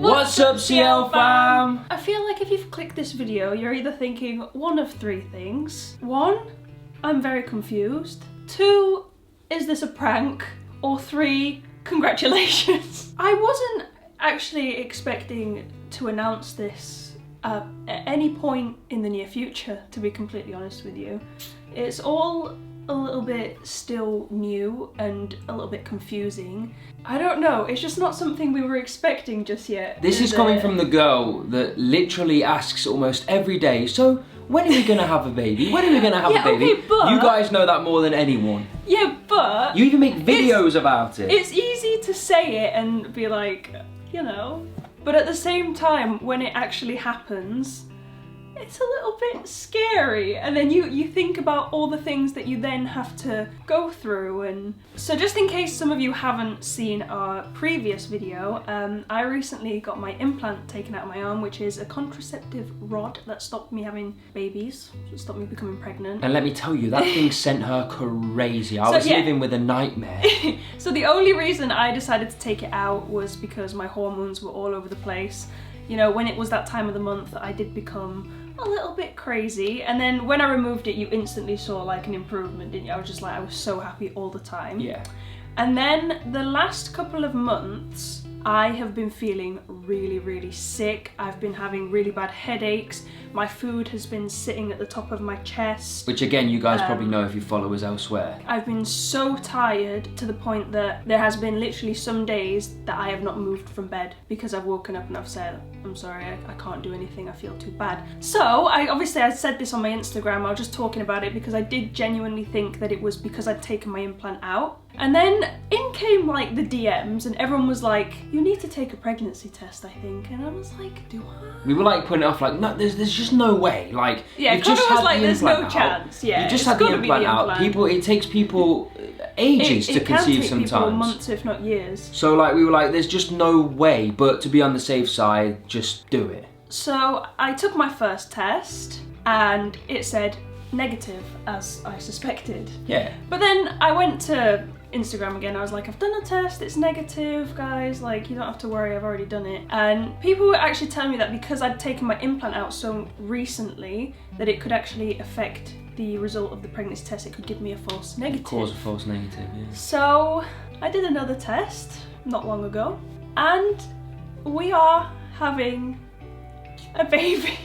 What's up, CL fam? I feel like if you've clicked this video, you're either thinking one of three things. One, I'm very confused. Two, is this a prank? Or three, congratulations. I wasn't actually expecting to announce this at any point in the near future, to be completely honest with you. It's all a little bit still new and a little bit confusing. I don't know, it's just not something we were expecting just yet. This is coming from the girl that literally asks almost every day, so when are we gonna have a baby? When are we gonna have a baby? Okay, but you guys know that more than anyone. Yeah, but you even make videos about it. It's easy to say it and be like, you know, but at the same time, when it actually happens, it's a little bit scary, and then you think about all the things that you then have to go through. And so just in case some of you haven't seen our previous video, I recently got my implant taken out of my arm, which is a contraceptive rod that stopped me having babies, stopped me becoming pregnant. And let me tell you, that thing sent her crazy. I was living with a nightmare. So the only reason I decided to take it out was because my hormones were all over the place. You know, when it was that time of the month, I did become a little bit crazy, and then when I removed it, you instantly saw like an improvement, didn't you? I was just like, I was so happy all the time. Yeah. And then the last couple of months, I have been feeling really sick. I've been having really bad headaches. My food has been sitting at the top of my chest. Which again, you guys probably know if you follow us elsewhere. I've been so tired to the point that there has been literally some days that I have not moved from bed because I've woken up and I've said, I'm sorry, I can't do anything, I feel too bad. So I said this on my Instagram, I was just talking about it because I did genuinely think that it was because I'd taken my implant out. And then in came like the DMs and everyone was like, you need to take a pregnancy test, I think. And I was like, do I? We were like putting it off like, no, there's just no way. Like, yeah, you've just was had like, the there's no out. chance. Yeah, you just had the implant out. It takes people ages to conceive sometimes. It can take people months, if not years. So like, we were like, there's just no way, but to be on the safe side, just do it. So I took my first test and it said negative, as I suspected. Yeah. But then I went to Instagram again, I was like, I've done a test, it's negative, guys, like, you don't have to worry, I've already done it. And people were actually telling me that because I'd taken my implant out so recently, that it could actually affect the result of the pregnancy test, it could give me a false negative. Cause a false negative, yeah. So I did another test not long ago, and we are having a baby.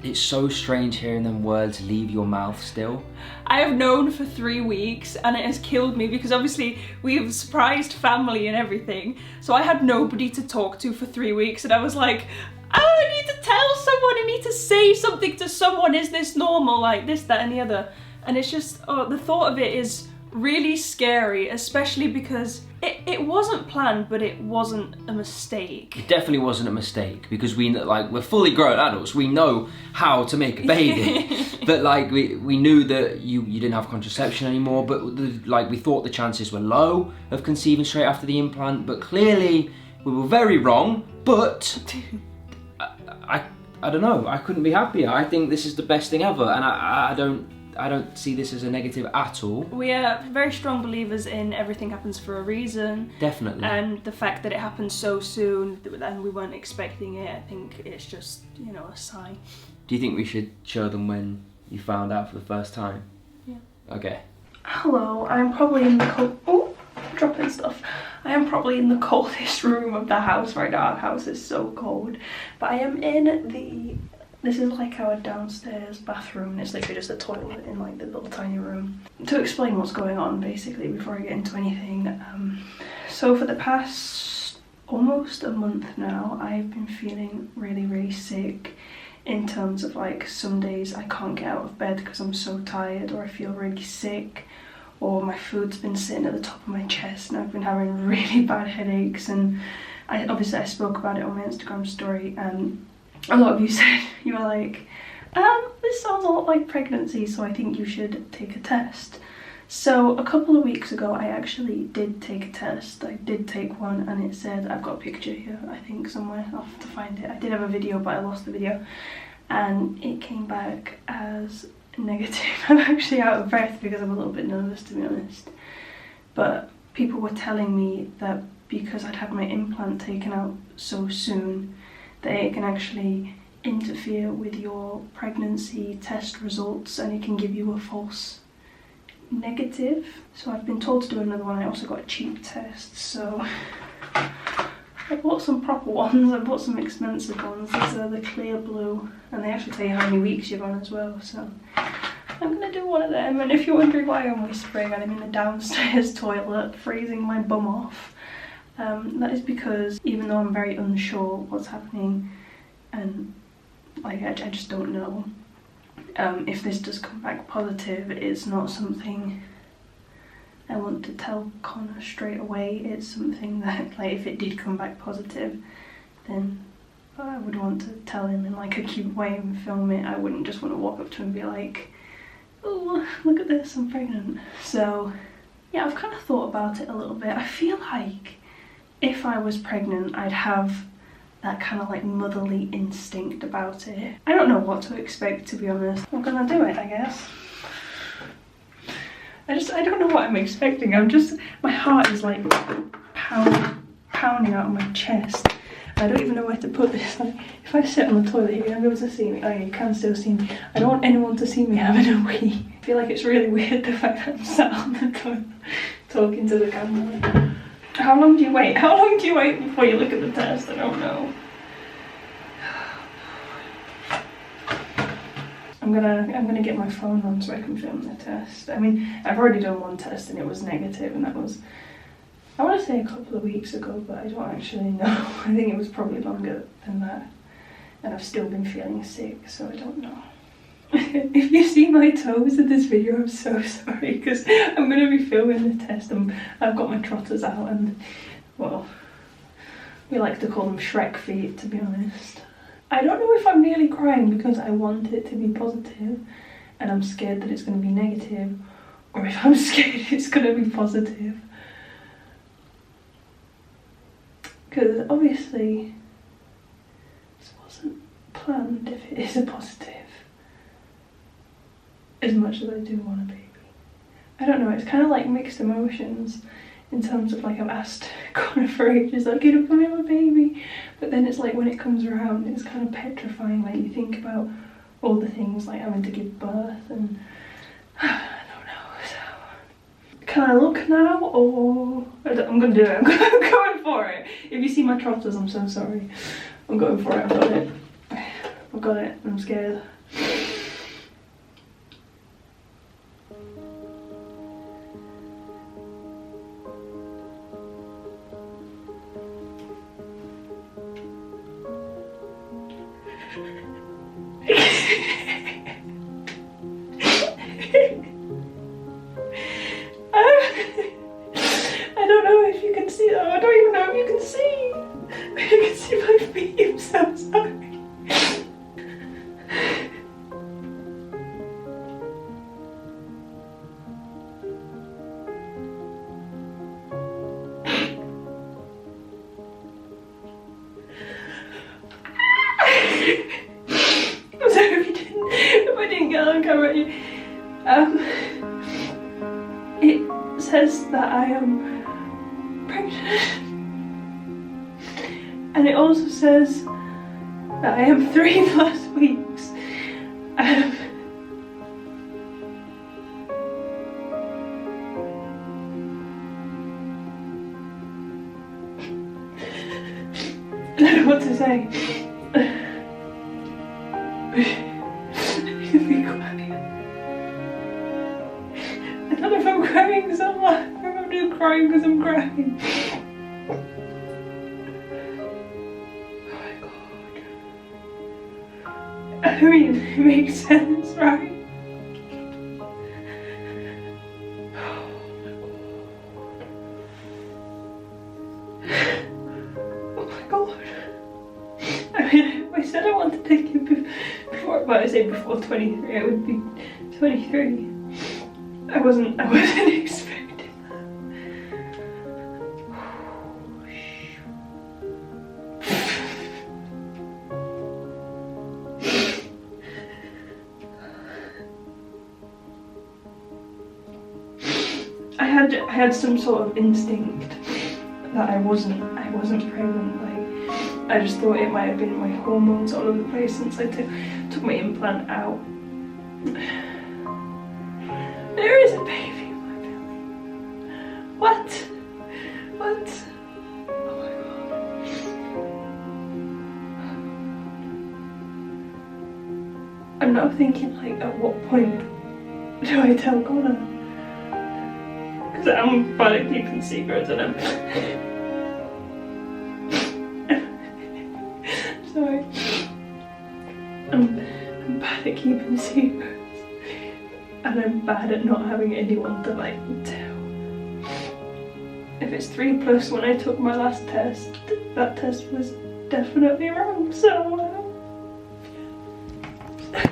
It's so strange hearing them words leave your mouth still. I have known for 3 weeks and it has killed me because obviously we've surprised family and everything. So I had nobody to talk to for 3 weeks and I was like, oh, I need to tell someone, I need to say something to someone. Is this normal? Like this, that and the other. And it's just, oh, the thought of it is really scary, especially because it wasn't planned, but it wasn't a mistake. It definitely wasn't a mistake because we're fully grown adults. We know how to make a baby, but like we knew that you didn't have contraception anymore. But we thought the chances were low of conceiving straight after the implant. But clearly we were very wrong. But I don't know. I couldn't be happier. I think this is the best thing ever, and I don't see this as a negative at all. We are very strong believers in everything happens for a reason. Definitely. And the fact that it happened so soon and we weren't expecting it, I think it's just, you know, a sign. Do you think we should show them when you found out for the first time? Yeah. Okay. Hello, I'm probably in the dropping stuff. I am probably in the coldest room of the house right now. Our house is so cold. But I am in this is like our downstairs bathroom, and it's literally just a toilet in like the little tiny room. To explain what's going on basically before I get into anything, so for the past almost a month now, I've been feeling really sick in terms of like some days I can't get out of bed because I'm so tired, or I feel really sick, or my food's been sitting at the top of my chest and I've been having really bad headaches. And obviously I spoke about it on my Instagram story, and a lot of you said, you were like, this sounds a lot like pregnancy, so I think you should take a test. So a couple of weeks ago, I actually did take a test. I did take one and it said, I've got a picture here, I think somewhere, I'll have to find it. I did have a video, but I lost the video. And it came back as negative. I'm actually out of breath because I'm a little bit nervous, to be honest. But people were telling me that because I'd had my implant taken out so soon that it can actually interfere with your pregnancy test results and it can give you a false negative. So I've been told to do another one. I also got a cheap test, so I bought some proper ones. I bought some expensive ones. These are the clear blue, and they actually tell you how many weeks you're on as well, so I'm gonna do one of them. And if you're wondering why I'm whispering and I'm in the downstairs toilet freezing my bum off, that is because even though I'm very unsure what's happening and like I just don't know, if this does come back positive, it's not something I want to tell Connor straight away. It's something that, like, if it did come back positive, then I would want to tell him in like a cute way and film it. I wouldn't just want to walk up to him and be like, oh, look at this, I'm pregnant. So yeah, I've kind of thought about it a little bit. I feel like if I was pregnant, I'd have that kind of like motherly instinct about it. I don't know what to expect, to be honest. I'm gonna do it, I guess. I don't know what I'm expecting. My heart is like pounding out of my chest. I don't even know where to put this. Like, if I sit on the toilet, you're gonna be able to see me. Oh, you can still see me. I don't want anyone to see me having a wee. I feel like it's really weird the fact that I'm sat on the toilet talking to the camera. How long do you wait? How long do you wait before you look at the test? I don't know. I'm gonna get my phone on so I can film the test. I mean, I've already done one test and it was negative, and that was, I want to say a couple of weeks ago, but I don't actually know. I think it was probably longer than that, and I've still been feeling sick, so I don't know. If you see my toes in this video, I'm so sorry, because I'm going to be filming the test and I've got my trotters out, and, well, we like to call them Shrek feet, to be honest. I don't know if I'm nearly crying because I want it to be positive and I'm scared that it's going to be negative, or if I'm scared it's going to be positive. Because obviously this wasn't planned if it is a positive. As much as I do want a baby. I don't know, it's kind of like mixed emotions in terms of like I've asked Connor for ages, like, can I have a baby? But then it's like when it comes around, it's kind of petrifying. Like you think about all the things like having to give birth and I don't know. So can I look now, or I'm gonna do it. I'm going for it. If you see my trotters, I'm so sorry. I'm going for it. I've got it. I've got it. I'm scared. I don't know if you can see that. I don't even know if you can see. You can see my feet. I'm so sorry. I'm sorry if I didn't get on camera. It says that I am pregnant, and it also says that I am 3+ weeks. I don't know what to say. Be quiet. I don't know if I'm crying because I'm laughing, or if I'm crying because I'm crying. Oh my god. I mean, it makes sense, right? Oh my god. I mean, I said I wanted to take it before, well, I say before 23, I would be 23. I wasn't expecting that. I had some sort of instinct that I wasn't pregnant. Like, I just thought it might have been my hormones all over the place since I took my implant out. There is a baby in my belly. What? What? Oh my god. I'm now thinking, like, at what point do I tell Connor? Because I'm bad at keeping secrets and I'm... Sorry. I'm bad at keeping secrets. And I'm bad at not having anyone to, like, tell. If it's 3+ when I took my last test, that test was definitely wrong, so... I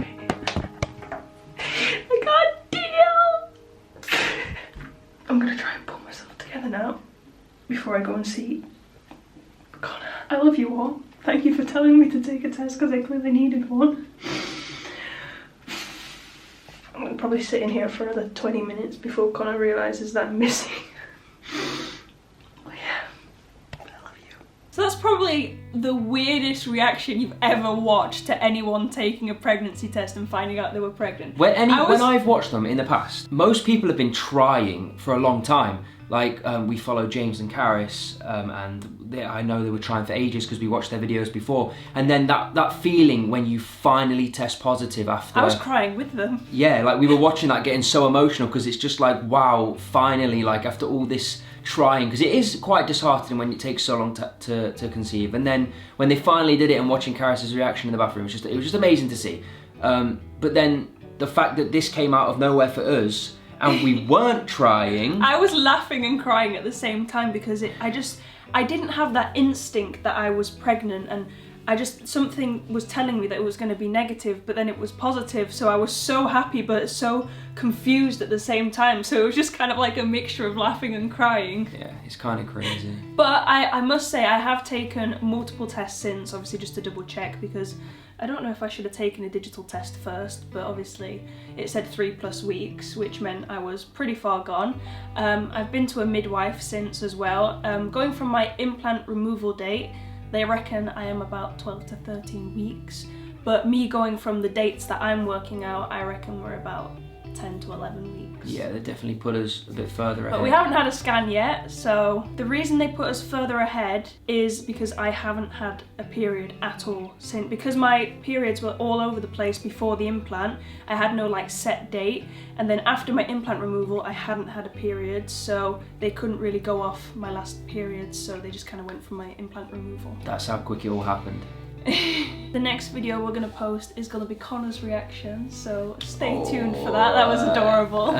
can't deal! I'm gonna try and pull myself together now, before I go and see Connor. I love you all. Thank you for telling me to take a test, because I clearly needed one. I'm gonna probably sit in here for another 20 minutes before Connor realises that I'm missing. Oh yeah, I love you. So that's probably the weirdest reaction you've ever watched to anyone taking a pregnancy test and finding out they were pregnant. When I've watched them in the past, most people have been trying for a long time. Like, we follow James and Karis, and I know they were trying for ages because we watched their videos before. And then that feeling when you finally test positive after... I was crying with them. Yeah, like we were watching that getting so emotional because it's just like, wow, finally, like after all this trying, because it is quite disheartening when it takes so long to conceive. And then when they finally did it and watching Karis's reaction in the bathroom, it was just amazing to see. But then the fact that this came out of nowhere for us, and we weren't trying. I was laughing and crying at the same time because I didn't have that instinct that I was pregnant, and something was telling me that it was going to be negative, but then it was positive, so I was so happy but so confused at the same time, so it was just kind of like a mixture of laughing and crying. Yeah, it's kind of crazy. But I must say I have taken multiple tests since, obviously just to double check, because I don't know if I should have taken a digital test first, but obviously it said 3+ weeks, which meant I was pretty far gone. I've been to a midwife since as well. Going from my implant removal date, they reckon I am about 12 to 13 weeks, but me going from the dates that I'm working out, I reckon we're about 10 to 11 weeks. Yeah, they definitely put us a bit further ahead. But we haven't had a scan yet, so the reason they put us further ahead is because I haven't had a period at all. Because my periods were all over the place before the implant, I had no like set date, and then after my implant removal I hadn't had a period, so they couldn't really go off my last period, so they just kind of went for my implant removal. That's how quick it all happened. The next video we're going to post is going to be Connor's reaction, so stay tuned for that. That was adorable.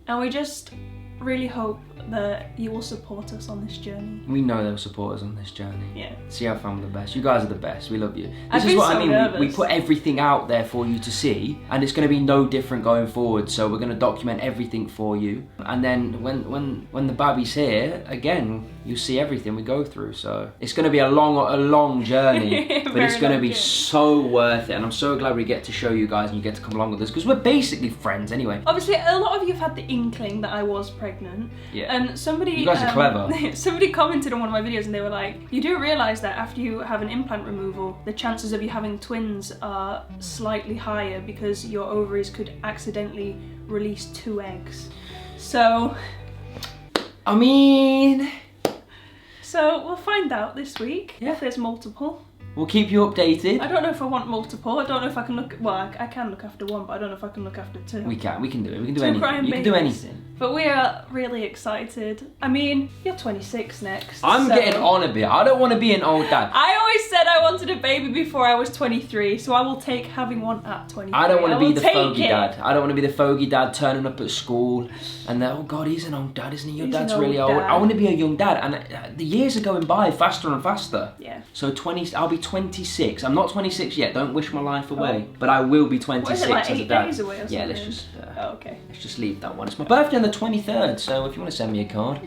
And we just really hope that you will support us on this journey. We know they'll support us on this journey. Yeah. See our family the best. You guys are the best. We love you. I've This is been what so I mean. nervous. We put everything out there for you to see, and it's going to be no different going forward. So we're going to document everything for you, and then when the baby's here again, you see everything we go through. So it's going to be a long journey, but it's going to be so worth it. And I'm so glad we get to show you guys and you get to come along with us, because we're basically friends anyway. Obviously, a lot of you have had the inkling that I was pregnant. Yeah. And somebody... You guys are clever. Somebody commented on one of my videos and they were like, you do realise that after you have an implant removal, the chances of you having twins are slightly higher because your ovaries could accidentally release 2 eggs. So... I mean... So we'll find out this week Yeah. if there's multiple. We'll keep you updated. I don't know if I want multiple. I don't know if I can look... Well, I can look after one, but I don't know if I can look after 2. We can do it. We can do Two anything. crying You can do babies. anything. But we are really excited. I mean, you're 26 next. I'm so- getting on a bit. I don't want to be an old dad. I always said I wanted a baby before I was 23, so I will take having one at 23. I don't want to be will the take fogey it. dad. I don't want to be the fogey dad turning up at school and then, oh God, he's an old dad, isn't he? Your He's an dad's old really old. dad. I want to be a young dad, and the years are going by faster and faster. Yeah. So I'll be 26. I'm not 26 yet. Don't wish my life away. But I will be 26 What is it, like as a 8 dad. days away or Yeah, something? let's just Oh, okay. let's just leave that one. It's my birthday on the 23rd, so if you want to send me a card.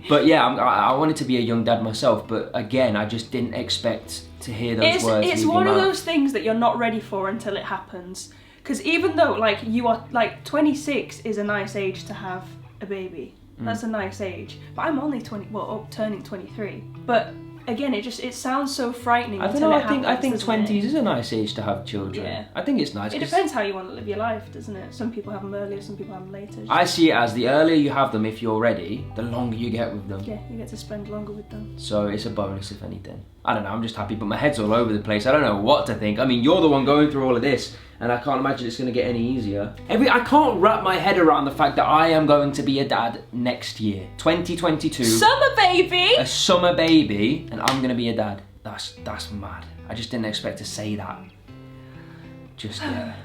But yeah, I wanted to be a young dad myself, but again, I just didn't expect to hear those words. It's leave one your of mouth. those things that you're not ready for until it happens. Because even though, like, you are, like, 26 is a nice age to have a baby. That's a nice age. But I'm only 20, well, turning 23. But again, it sounds so frightening. I don't know. I think 20s is a nice age to have children. Yeah. I think it's nice. It depends how you want to live your life, doesn't it? Some people have them earlier, some people have them later. I see it as the earlier you have them, if you're ready, the longer you get with them. Yeah, you get to spend longer with them. So it's a bonus, if anything. I don't know. I'm just happy, but my head's all over the place. I don't know what to think. I mean, you're the one going through all of this, and I can't imagine it's going to get any easier. I can't wrap my head around the fact that I am going to be a dad next year, 2022. Summer baby! A summer baby, and I'm going to be a dad. That's mad. I just didn't expect to say that just yet.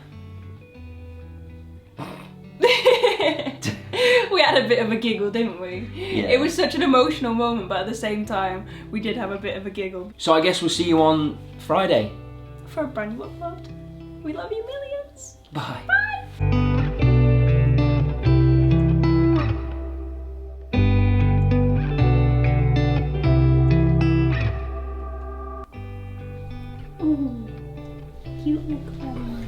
We had a bit of a giggle, didn't we? Yeah. It was such an emotional moment, but at the same time, we did have a bit of a giggle. So I guess we'll see you on Friday. For a brand new upload. We love you millions. Bye. Ooh, cute little clown.